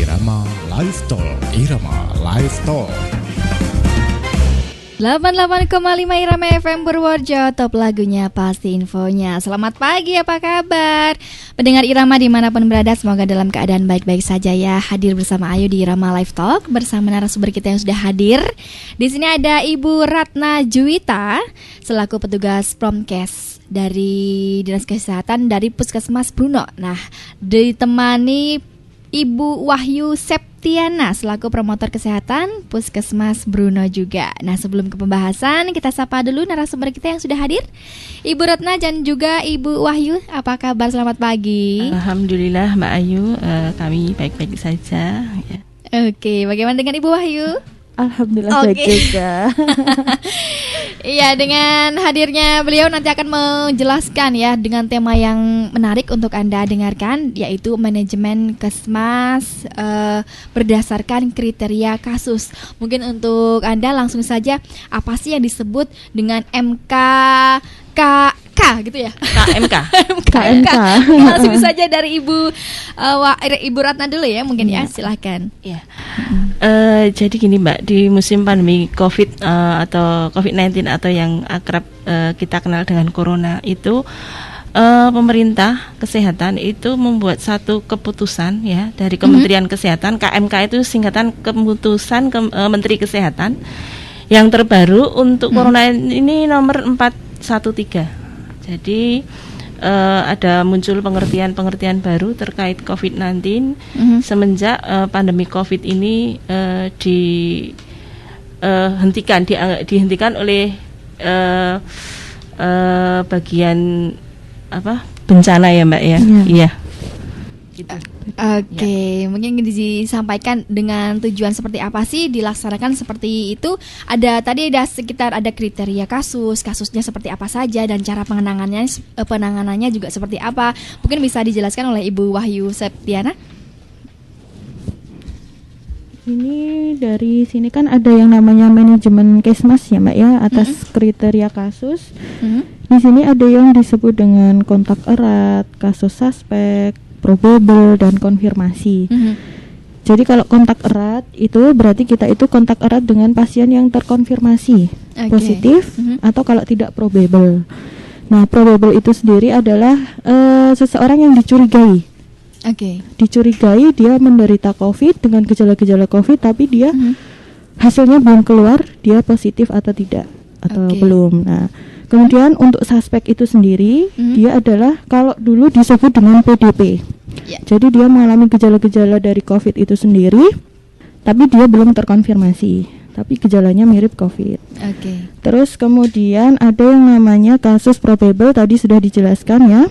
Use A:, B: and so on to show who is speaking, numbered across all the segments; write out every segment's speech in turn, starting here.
A: Irama Live Talk. Irama Live Talk.
B: 88,5 Irama FM Purworejo, top lagunya pasti infonya. Selamat pagi, apa kabar? Pendengar Irama dimanapun berada, semoga dalam keadaan baik-baik saja ya. Hadir bersama Ayu di Irama Live Talk bersama narasumber kita yang sudah hadir. Di sini ada Ibu Ratna Juwita selaku petugas Promkes dari Dinas Kesehatan dari Puskesmas Bruno. Nah, ditemani Ibu Wahyu Septiana selaku promotor kesehatan Puskesmas Bruno juga. Nah, sebelum ke pembahasan, kita sapa dulu narasumber kita yang sudah hadir, Ibu Ratna dan juga Ibu Wahyu. Apa kabar? Selamat pagi.
C: Alhamdulillah Mbak Ayu, kami baik-baik saja ya.
B: Oke, bagaimana dengan Ibu Wahyu?
D: Alhamdulillah baik juga.
B: Iya, dengan hadirnya beliau nanti akan menjelaskan ya dengan tema yang menarik untuk Anda dengarkan, yaitu manajemen Kesmas berdasarkan kriteria kasus. Mungkin untuk Anda langsung saja, apa sih yang disebut dengan MKK gitu ya? KMK. Langsung saja dari Ibu Ratna dulu ya, mungkin ya, silahkan.
C: Ya. Jadi gini Mbak, di musim pandemi COVID atau COVID-19 atau yang akrab kita kenal dengan Corona itu, pemerintah kesehatan itu membuat satu keputusan ya dari Kementerian Kesehatan. KMK itu singkatan keputusan Menteri Kesehatan yang terbaru untuk Corona ini nomor 413. Jadi ada muncul pengertian baru terkait COVID-19 semenjak pandemi COVID ini dihentikan oleh bagian bencana ya Mbak ya. Iya. Gitu.
B: Oke, mungkin disampaikan dengan tujuan seperti apa sih dilaksanakan seperti itu. Tadi ada kriteria kasusnya seperti apa saja dan cara penanganannya juga seperti apa. Mungkin bisa dijelaskan oleh Ibu Wahyu Septiana.
D: Ini dari sini kan ada yang namanya manajemen Kesmas ya Mbak ya, atas kriteria kasus. Di sini ada yang disebut dengan kontak erat, kasus suspek, probable, dan konfirmasi. Jadi kalau kontak erat itu berarti kita itu kontak erat dengan pasien yang terkonfirmasi positif, atau kalau tidak probable. Nah, probable itu sendiri adalah seseorang yang dicurigai. Dicurigai dia menderita COVID dengan gejala-gejala COVID, tapi dia hasilnya belum keluar dia positif atau tidak atau belum. Nah, kemudian untuk suspek itu sendiri, dia adalah kalau dulu disebut dengan PDP. Jadi dia mengalami gejala-gejala dari COVID itu sendiri, tapi dia belum terkonfirmasi, tapi gejalanya mirip COVID. Terus kemudian ada yang namanya kasus probable, tadi sudah dijelaskan ya.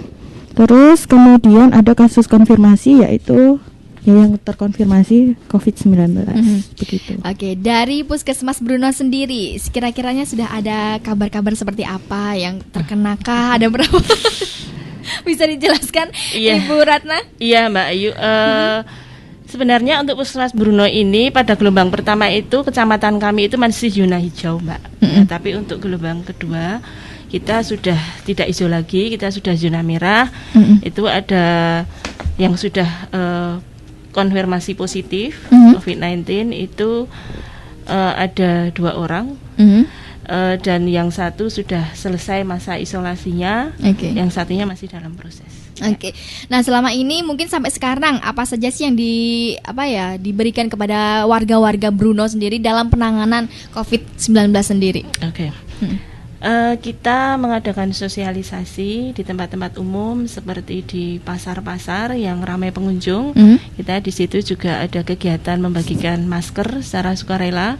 D: Terus kemudian ada kasus konfirmasi, yaitu yang terkonfirmasi COVID-19 begitu.
B: Dari Puskesmas Bruno sendiri, kira-kiranya sudah ada kabar-kabar seperti apa yang terkenakah? Ada berapa? Bisa dijelaskan, Ibu Ratna?
C: Iya Mbak Ayu. Sebenarnya untuk Puskesmas Bruno ini pada gelombang pertama itu kecamatan kami itu masih zona hijau Mbak. Tapi untuk gelombang kedua kita sudah tidak hijau lagi, kita sudah zona merah. Itu ada yang sudah konfirmasi positif COVID-19 itu ada 2 orang, dan yang satu sudah selesai masa isolasinya, yang satunya masih dalam proses.
B: Nah, selama ini mungkin sampai sekarang apa saja sih yang diberikan kepada warga-warga Bruno sendiri dalam penanganan COVID-19 sendiri?
C: Kita mengadakan sosialisasi di tempat-tempat umum seperti di pasar-pasar yang ramai pengunjung. Kita di situ juga ada kegiatan membagikan masker secara sukarela.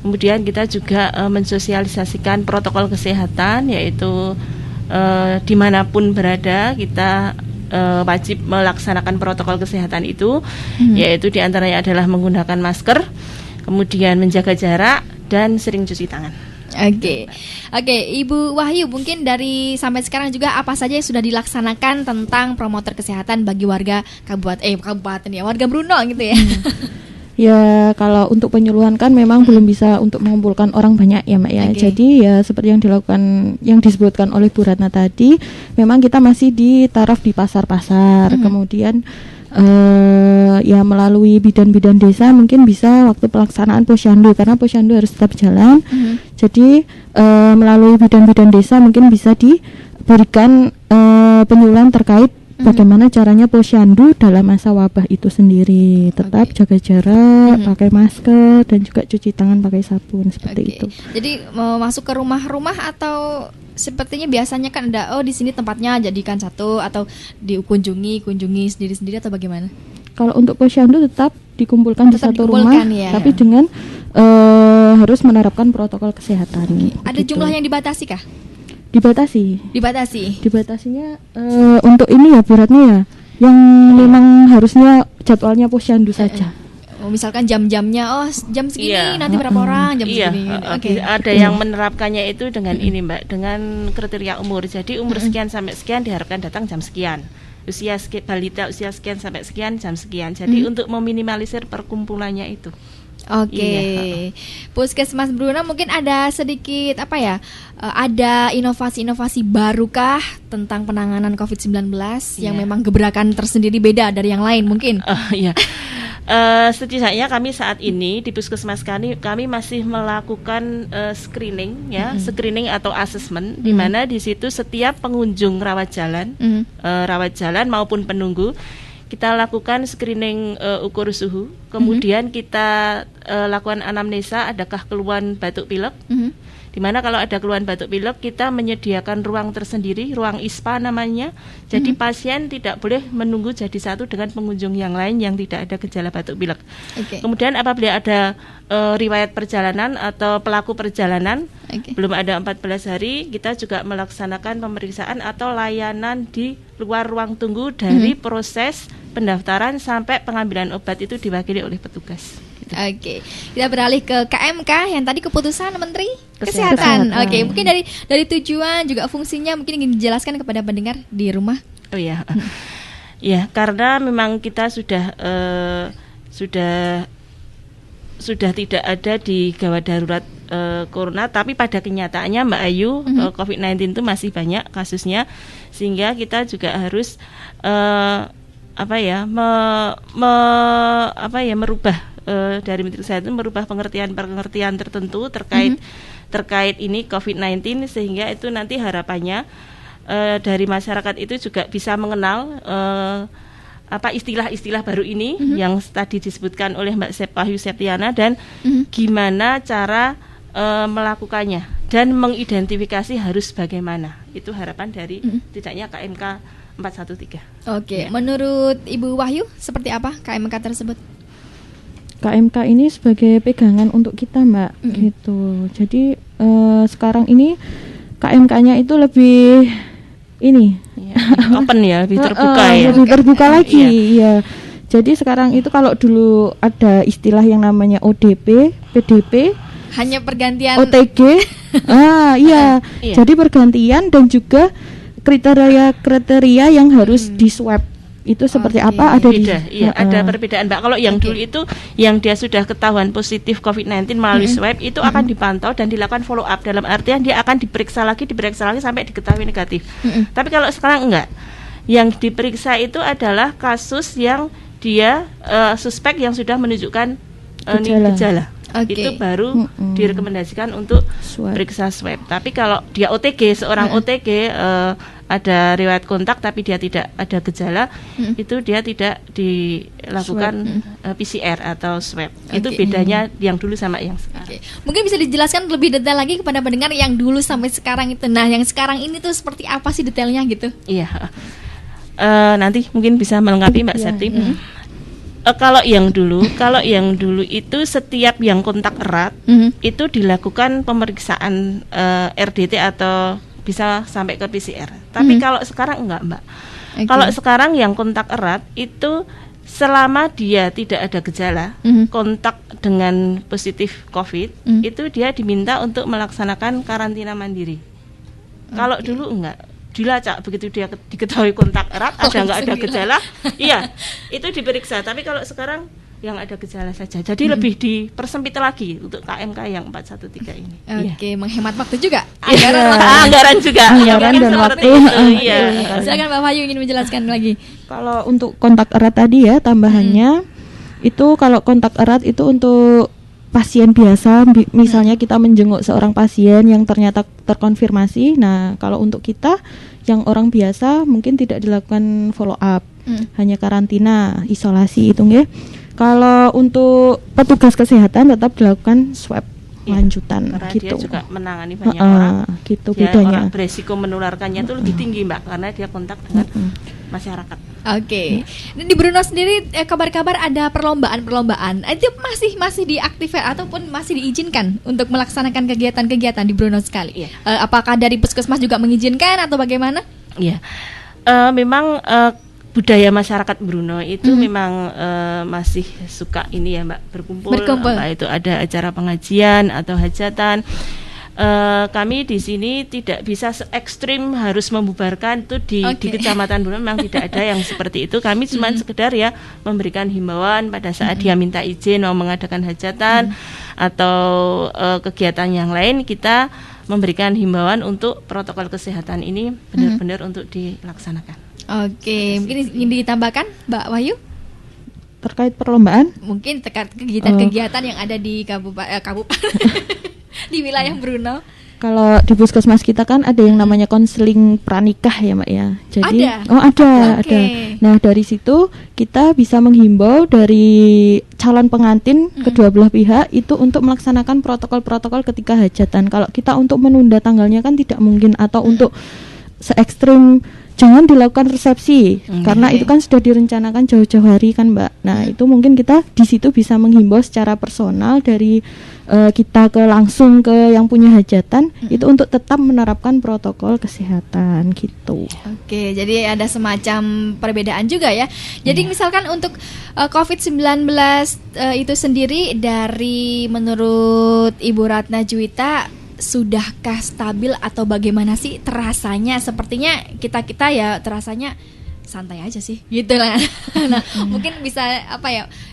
C: Kemudian kita juga mensosialisasikan protokol kesehatan, yaitu dimanapun berada kita wajib melaksanakan protokol kesehatan itu, yaitu diantaranya adalah menggunakan masker, kemudian menjaga jarak dan sering cuci tangan.
B: Ibu Wahyu, mungkin dari sampai sekarang juga apa saja yang sudah dilaksanakan tentang promotor kesehatan bagi warga kabupaten ya, warga Bruno gitu ya.
D: Ya, kalau untuk penyuluhan kan memang belum bisa untuk mengumpulkan orang banyak ya Mbak ya. Jadi ya seperti yang dilakukan, yang disebutkan oleh Bu Ratna tadi, memang kita masih di taraf di pasar-pasar. Kemudian ya melalui bidan-bidan desa mungkin bisa waktu pelaksanaan posyandu, karena posyandu harus tetap jalan. Jadi melalui bidan-bidan desa mungkin bisa diberikan penyuluhan terkait bagaimana caranya posyandu dalam masa wabah itu sendiri. Tetap jaga jarak, pakai masker, dan juga cuci tangan pakai sabun seperti itu.
B: Jadi mau masuk ke rumah-rumah atau sepertinya biasanya kan ada di sini tempatnya jadikan satu, atau kunjungi sendiri-sendiri atau bagaimana?
D: Kalau untuk posyandu tetap dikumpulkan di satu rumah,
B: ya.
D: tapi dengan harus menerapkan protokol kesehatan.
B: Ada
D: gitu.
B: jumlah yang dibatasi kah?
D: Dibatasinya untuk ini ya beratnya ya, yang memang harusnya jadwalnya posyandu saja.
B: Misalkan jam-jamnya, jam segini nanti berapa orang, jam segini.
C: Ada yang menerapkannya itu dengan ini Mbak, dengan kriteria umur. Jadi umur sekian sampai sekian diharapkan datang jam sekian. Balita usia sekian sampai sekian jam sekian. Jadi untuk meminimalisir perkumpulannya itu.
B: Puskesmas Bruna mungkin ada sedikit ada inovasi-inovasi barukah tentang penanganan COVID-19 yang memang gebrakan tersendiri beda dari yang lain mungkin?
C: Setidaknya kami saat ini di puskesmas kami masih melakukan screening screening atau assessment, di mana di situ setiap pengunjung rawat jalan maupun penunggu kita lakukan screening ukur suhu, kemudian kita lakukan anamnesa adakah keluhan batuk pilek. Dimana kalau ada keluhan batuk pilek kita menyediakan ruang tersendiri, ruang ISPA namanya. Jadi pasien tidak boleh menunggu jadi satu dengan pengunjung yang lain yang tidak ada gejala batuk pilek. Kemudian apabila ada riwayat perjalanan atau pelaku perjalanan belum ada 14 hari, kita juga melaksanakan pemeriksaan atau layanan di luar ruang tunggu dari proses pendaftaran sampai pengambilan obat itu diwakili oleh petugas.
B: Kita beralih ke KMK yang tadi keputusan Menteri Kesehatan. Mungkin dari tujuan juga fungsinya mungkin ingin dijelaskan kepada pendengar di rumah.
C: Ya, karena memang kita sudah tidak ada di gawat darurat corona, tapi pada kenyataannya Mbak Ayu, COVID-19 itu masih banyak kasusnya, sehingga kita juga harus merubah dari Menteri Kesehatan, merubah pengertian tertentu terkait ini COVID-19, sehingga itu nanti harapannya dari masyarakat itu juga bisa mengenal istilah-istilah baru ini yang tadi disebutkan oleh Mbak Wahyu Septiana, dan gimana cara melakukannya dan mengidentifikasi harus bagaimana. Itu harapan dari tidaknya KMK 413.
B: Menurut Ibu Wahyu seperti apa KMK tersebut?
D: KMK ini sebagai pegangan untuk kita, Mbak, gitu. Jadi sekarang ini KMK-nya itu lebih
C: open ya, lebih terbuka
D: lebih terbuka lagi. Jadi sekarang itu kalau dulu ada istilah yang namanya ODP, PDP,
B: hanya pergantian
D: OTG. Jadi pergantian dan juga kriteria yang harus di swab itu seperti apa ada
C: ada perbedaan Mbak. Kalau yang dulu itu yang dia sudah ketahuan positif COVID-19 melalui swab itu akan dipantau dan dilakukan follow up, dalam artian dia akan diperiksa lagi sampai diketahui negatif. Tapi kalau sekarang enggak, yang diperiksa itu adalah kasus yang dia suspek yang sudah menunjukkan gejala. Itu baru direkomendasikan untuk periksa swab. Tapi kalau dia OTG, seorang OTG ada riwayat kontak tapi dia tidak ada gejala, itu dia tidak dilakukan PCR atau swab. Itu bedanya yang dulu sama yang sekarang.
B: Mungkin bisa dijelaskan lebih detail lagi kepada pendengar yang dulu sampai sekarang itu. Nah, yang sekarang ini tuh seperti apa sih detailnya gitu?
C: Nanti mungkin bisa melengkapi Mbak Septi. Kalau yang dulu itu setiap yang kontak erat itu dilakukan pemeriksaan RDT atau bisa sampai ke PCR. Tapi kalau sekarang enggak, Mbak. Kalau sekarang yang kontak erat itu selama dia tidak ada gejala, kontak dengan positif COVID, itu dia diminta untuk melaksanakan karantina mandiri. Kalau dulu enggak, dilacak begitu dia diketahui kontak erat, ada ada gejala, itu diperiksa. Tapi kalau sekarang yang ada gejala saja. Jadi lebih dipersempit lagi untuk KMK yang 413 ini.
B: Menghemat waktu juga.
C: Anggaran
D: dan waktu.
B: Silakan Mbak Wahyu ingin menjelaskan lagi.
D: Kalau untuk kontak erat tadi ya tambahannya Itu kalau kontak erat itu untuk pasien biasa, misalnya kita menjenguk seorang pasien yang ternyata terkonfirmasi. Nah, kalau untuk kita yang orang biasa mungkin tidak dilakukan follow up, hanya karantina, isolasi itu nggih. Kalau untuk petugas kesehatan tetap dilakukan swab lanjutan
C: karena
D: gitu.
C: Dia juga menangani banyak orang.
D: Gitu
C: Dia
D: bedanya.
C: orang beresiko menularkannya itu lebih tinggi, Mbak, karena dia kontak dengan masyarakat.
B: Oke. Di Bruno sendiri kabar-kabar ada perlombaan. Itu masih diaktifkan ataupun masih diizinkan untuk melaksanakan kegiatan-kegiatan di Bruno sekali. Apakah dari Puskesmas juga mengizinkan atau bagaimana?
C: Iya. Memang budaya masyarakat Bruno itu memang masih suka ini ya, Mbak, berkumpul. Apa itu ada acara pengajian atau hajatan. Kami di sini tidak bisa ekstrim harus membubarkan itu di Kecamatan Bruno, memang tidak ada yang seperti itu. Kami cuma sekedar ya memberikan himbauan pada saat dia minta izin mau mengadakan hajatan atau kegiatan yang lain, kita memberikan himbauan untuk protokol kesehatan ini benar-benar untuk dilaksanakan. Oke,
B: mungkin ingin ditambahkan Mbak Wahyu?
D: Terkait perlombaan?
B: Mungkin terkait kegiatan-kegiatan yang ada di kabupaten di wilayah Bruno.
D: Kalau di Puskesmas kita kan ada yang namanya konseling pranikah ya, Mbak ya. Jadi ada. Nah, dari situ kita bisa menghimbau dari calon pengantin kedua belah pihak itu untuk melaksanakan protokol-protokol ketika hajatan. Kalau kita untuk menunda tanggalnya kan tidak mungkin, atau untuk se-ekstrim jangan dilakukan resepsi karena itu kan sudah direncanakan jauh-jauh hari kan, Mbak. Nah, itu mungkin kita di situ bisa menghimbau secara personal dari kita langsung ke yang punya hajatan itu untuk tetap menerapkan protokol kesehatan gitu.
B: Oke, jadi ada semacam perbedaan juga ya. Jadi misalkan untuk COVID-19 itu sendiri, dari menurut Ibu Ratna Juwita, sudahkah stabil atau bagaimana sih terasanya? Sepertinya kita ya terasanya santai aja sih gitu lah. Nah, mungkin bisa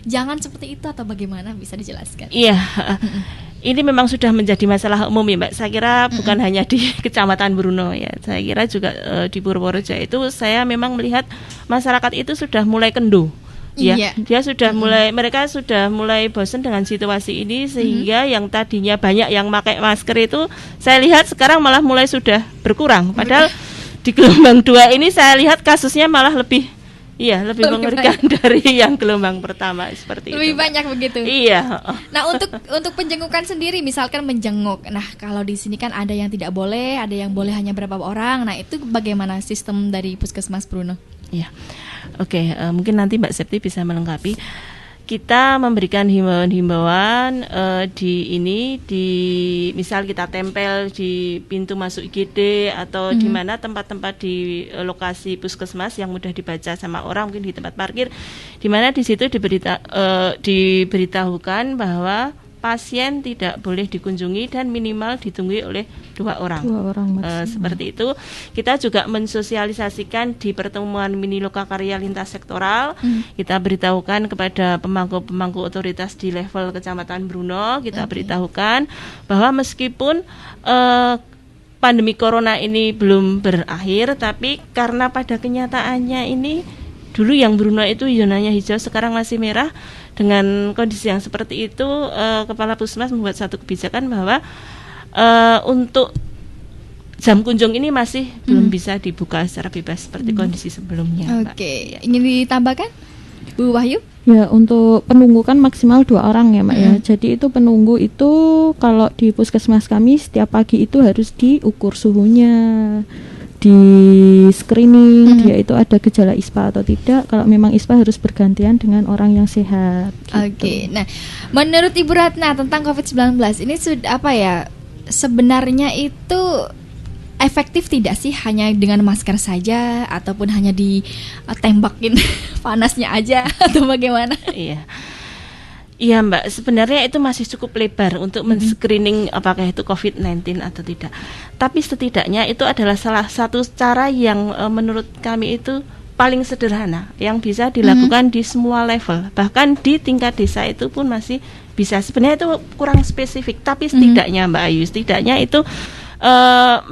B: jangan seperti itu atau bagaimana, bisa dijelaskan?
C: Iya. Ini memang sudah menjadi masalah umum ya, Mbak. Saya kira bukan hanya di Kecamatan Bruno ya. Saya kira juga di Purworejo itu saya memang melihat masyarakat itu sudah mulai kendu. Ya, dia sudah mereka sudah mulai bosan dengan situasi ini, sehingga yang tadinya banyak yang pakai masker itu saya lihat sekarang malah mulai sudah berkurang. Padahal di gelombang 2 ini saya lihat kasusnya malah lebih mengerikan dari yang gelombang pertama seperti
B: lebih
C: itu.
B: Banyak begitu.
C: Iya.
B: Nah, untuk penjengukan sendiri, misalkan menjenguk. Nah, kalau di sini kan ada yang tidak boleh, ada yang boleh hanya berapa orang. Nah, itu bagaimana sistem dari Puskesmas Bruno?
C: Iya. Oke, mungkin nanti Mbak Septi bisa melengkapi. Kita memberikan himbauan misal kita tempel di pintu masuk IGD atau di mana tempat-tempat di lokasi puskesmas yang mudah dibaca sama orang, mungkin di tempat parkir, di mana di situ diberitahukan bahwa pasien tidak boleh dikunjungi dan minimal ditunggui oleh 2 orang. Seperti itu. Kita juga mensosialisasikan di pertemuan mini lokakarya lintas sektoral. Kita beritahukan kepada pemangku otoritas di level Kecamatan Bruno. Kita beritahukan bahwa meskipun pandemi corona ini belum berakhir, tapi karena pada kenyataannya ini dulu yang Bruno itu zonanya hijau, sekarang masih merah. Dengan kondisi yang seperti itu, Kepala Puskesmas membuat satu kebijakan bahwa untuk jam kunjung ini masih belum bisa dibuka secara bebas seperti kondisi sebelumnya.
B: Oke, ingin ditambahkan, Bu Wahyu?
D: Ya, untuk penunggu kan maksimal 2 orang ya, Mbak ya. Jadi itu penunggu itu kalau di Puskesmas kami setiap pagi itu harus diukur suhunya, di screening dia itu ada gejala ISPA atau tidak. Kalau memang ISPA harus bergantian dengan orang yang sehat gitu.
B: Oke. Nah, menurut Ibu Ratna tentang COVID-19 ini sudah sebenarnya itu efektif tidak sih hanya dengan masker saja ataupun hanya ditembakin panasnya aja atau bagaimana? Iya, Mbak, sebenarnya itu masih cukup lebar untuk men-screening apakah itu COVID-19 atau tidak. Tapi setidaknya itu adalah salah satu cara yang menurut kami itu paling sederhana yang bisa dilakukan di semua level. Bahkan di tingkat desa itu pun masih bisa. Sebenarnya itu kurang spesifik, tapi setidaknya Mbak Ayu, setidaknya itu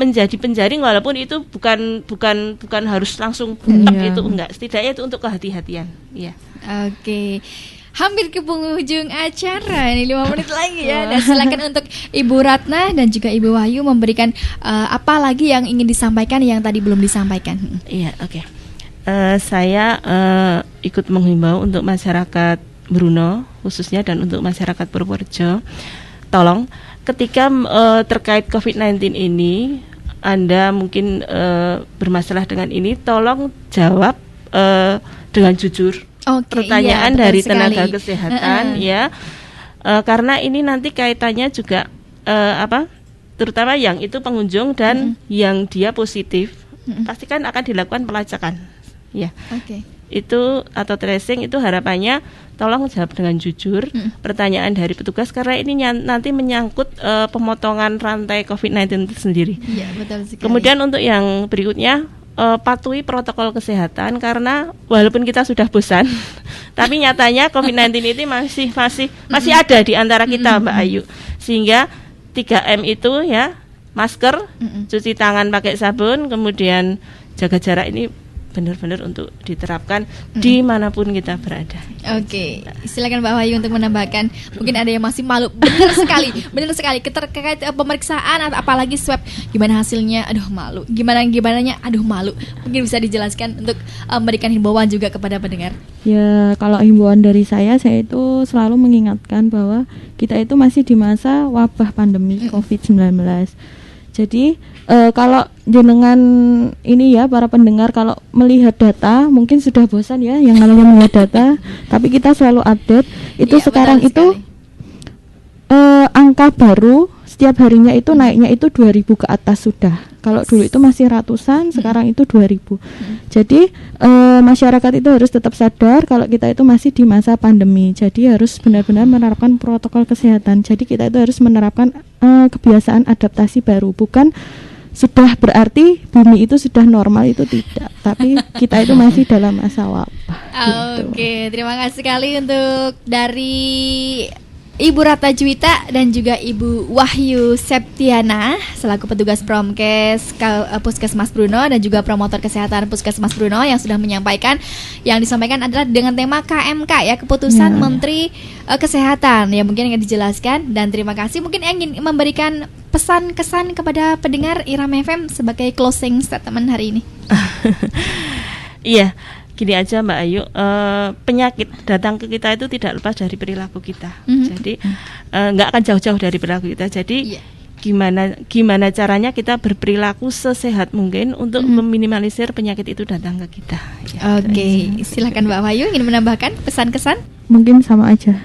B: menjadi penjaring, walaupun itu bukan harus langsung itu enggak. Setidaknya itu untuk kehati-hatian. Iya. Oke. hampir ke penghujung acara ini 5 menit lagi ya. Dan silakan untuk Ibu Ratna dan juga Ibu Wahyu memberikan apa lagi yang ingin disampaikan yang tadi belum disampaikan.
C: Iya, oke. Saya ikut menghimbau untuk masyarakat Bruno khususnya dan untuk masyarakat Purworejo, tolong ketika terkait COVID-19 ini, Anda mungkin bermasalah dengan ini, tolong jawab dengan jujur. Pertanyaan dari tenaga kesehatan ya, karena ini nanti kaitannya juga terutama yang itu pengunjung dan yang dia positif, pasti kan akan dilakukan pelacakan ya. Itu atau tracing itu harapannya tolong jawab dengan jujur pertanyaan dari petugas, karena ini nanti menyangkut pemotongan rantai COVID-19 itu sendiri.
B: Iya, betul sekali. Kemudian
C: untuk yang berikutnya, patuhi protokol kesehatan, karena walaupun kita sudah bosan tapi nyatanya COVID-19 ini masih ada di antara kita, Mbak Ayu. Sehingga 3M itu ya, masker, cuci tangan pakai sabun, kemudian jaga jarak ini benar-benar untuk diterapkan dimanapun kita berada.
B: Oke, silakan Mbak Wahyu untuk menambahkan. Mungkin ada yang masih malu. Benar sekali. Terkait pemeriksaan atau apalagi swab, gimana hasilnya? Aduh malu. Gimananya? Aduh malu. Mungkin bisa dijelaskan untuk memberikan himbauan juga kepada pendengar.
D: Ya, kalau himbauan dari saya itu selalu mengingatkan bahwa kita itu masih di masa wabah pandemi COVID-19. Jadi kalau jenengan ini ya, para pendengar, kalau melihat data mungkin sudah bosan ya yang namanya melihat data, tapi kita selalu update itu ya, sekarang itu angka baru setiap harinya itu naiknya itu 2.000 ke atas sudah. Kalau dulu itu masih ratusan, sekarang itu 2.000. Jadi masyarakat itu harus tetap sadar kalau kita itu masih di masa pandemi. Jadi harus benar-benar menerapkan protokol kesehatan. Jadi kita itu harus menerapkan kebiasaan adaptasi baru. Bukan sudah berarti bumi itu sudah normal, itu tidak. Tapi kita itu masih dalam masa wabah.
B: Oke, terima kasih sekali untuk dari Ibu Ratna Juwita dan juga Ibu Wahyu Septiana selaku petugas Promkes Puskesmas Bruno dan juga promotor kesehatan Puskesmas Bruno yang sudah menyampaikan. Yang disampaikan adalah dengan tema KMK ya, keputusan Menteri Kesehatan ya, mungkin yang dijelaskan. Dan terima kasih, mungkin ingin memberikan pesan-kesan kepada pendengar Irama FM sebagai closing statement hari ini.
C: Iya. Gini aja Mbak Ayu, penyakit datang ke kita itu tidak lepas dari perilaku kita. Jadi nggak akan jauh-jauh dari perilaku kita. Jadi gimana caranya kita berperilaku sesehat mungkin untuk meminimalisir penyakit itu datang ke kita. Ya,
B: Oke, silakan Mbak Wahyu ingin menambahkan pesan-kesan?
D: Mungkin sama aja.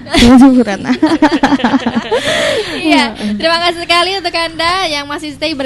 B: Iya, terima kasih sekali untuk Anda yang masih stay